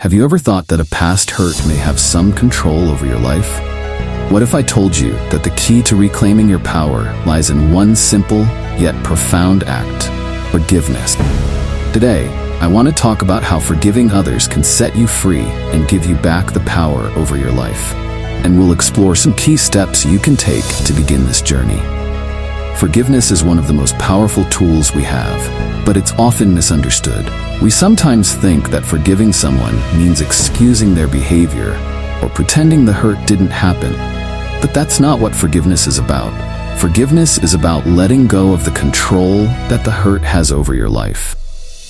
Have you ever thought that a past hurt may have some control over your life? What if I told you that the key to reclaiming your power lies in one simple yet profound act: forgiveness? Today, I want to talk about how forgiving others can set you free and give you back the power over your life. And we'll explore some key steps you can take to begin this journey. Forgiveness is one of the most powerful tools we have, but it's often misunderstood. We sometimes think that forgiving someone means excusing their behavior or pretending the hurt didn't happen. But that's not what forgiveness is about. Forgiveness is about letting go of the control that the hurt has over your life.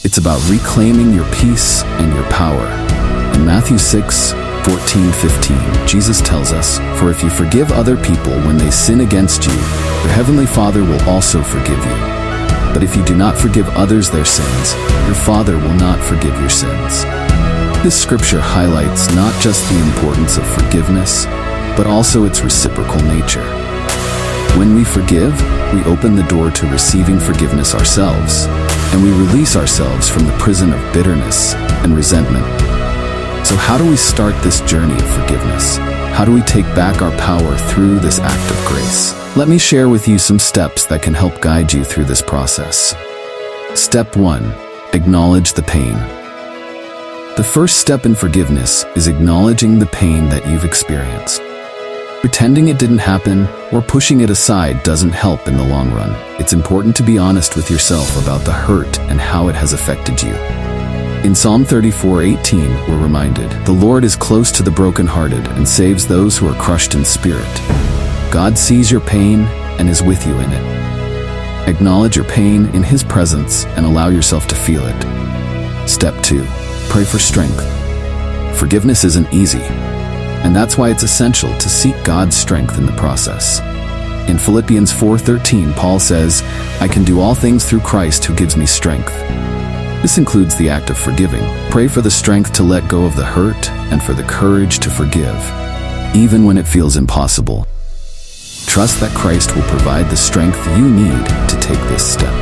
It's about reclaiming your peace and your power. In Matthew 6:14-15, Jesus tells us, "For if you forgive other people when they sin against you, your heavenly Father will also forgive you. But if you do not forgive others their sins, your Father will not forgive your sins." This scripture highlights not just the importance of forgiveness, but also its reciprocal nature. When we forgive, we open the door to receiving forgiveness ourselves, and we release ourselves from the prison of bitterness and resentment. So how do we start this journey of forgiveness? How do we take back our power through this act of grace? Let me share with you some steps that can help guide you through this process. Step 1. Acknowledge the pain. The first step in forgiveness is acknowledging the pain that you've experienced. Pretending it didn't happen or pushing it aside doesn't help in the long run. It's important to be honest with yourself about the hurt and how it has affected you. In Psalm 34:18, we're reminded, "The Lord is close to the brokenhearted and saves those who are crushed in spirit." God sees your pain and is with you in it. Acknowledge your pain in His presence and allow yourself to feel it. Step 2. Pray for strength. Forgiveness isn't easy, and that's why it's essential to seek God's strength in the process. In Philippians 4:13, Paul says, "I can do all things through Christ who gives me strength." This includes the act of forgiving. Pray for the strength to let go of the hurt and for the courage to forgive, even when it feels impossible. Trust that Christ will provide the strength you need to take this step.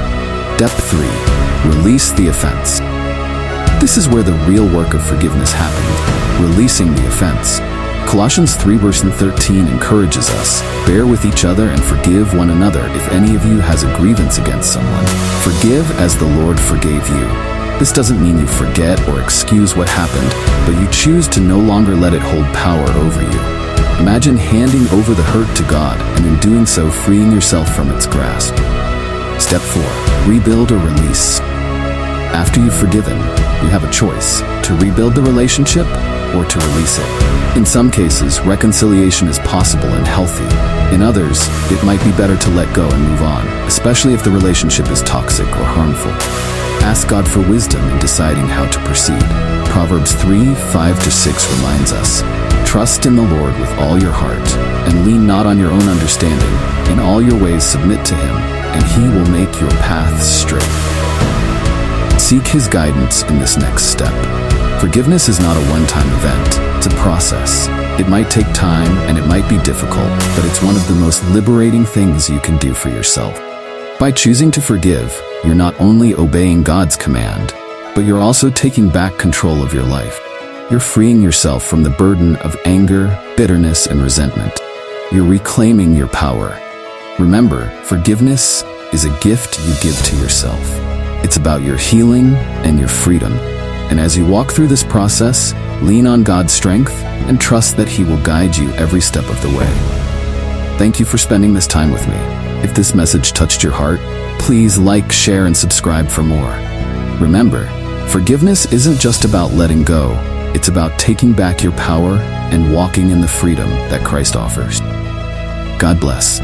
Step 3. Release the offense. This is where the real work of forgiveness happened, releasing the offense. Colossians 3:13 encourages us, "Bear with each other and forgive one another if any of you has a grievance against someone. Forgive as the Lord forgave you." This doesn't mean you forget or excuse what happened, but you choose to no longer let it hold power over you. Imagine handing over the hurt to God and in doing so freeing yourself from its grasp. Step 4. Rebuild or release. After you've forgiven, you have a choice: to rebuild the relationship or to release it. In some cases, reconciliation is possible and healthy. In others, it might be better to let go and move on, especially if the relationship is toxic or harmful. Ask God for wisdom in deciding how to proceed. Proverbs 3:5-6 reminds us, "Trust in the Lord with all your heart, and lean not on your own understanding. In all your ways submit to Him, and He will make your paths straight." Seek His guidance in this next step. Forgiveness is not a one-time event, it's a process. It might take time and it might be difficult, but it's one of the most liberating things you can do for yourself. By choosing to forgive, you're not only obeying God's command, but you're also taking back control of your life. You're freeing yourself from the burden of anger, bitterness, and resentment. You're reclaiming your power. Remember, forgiveness is a gift you give to yourself. It's about your healing and your freedom. And as you walk through this process, lean on God's strength and trust that He will guide you every step of the way. Thank you for spending this time with me. If this message touched your heart, please like, share, and subscribe for more. Remember, forgiveness isn't just about letting go. It's about taking back your power and walking in the freedom that Christ offers. God bless.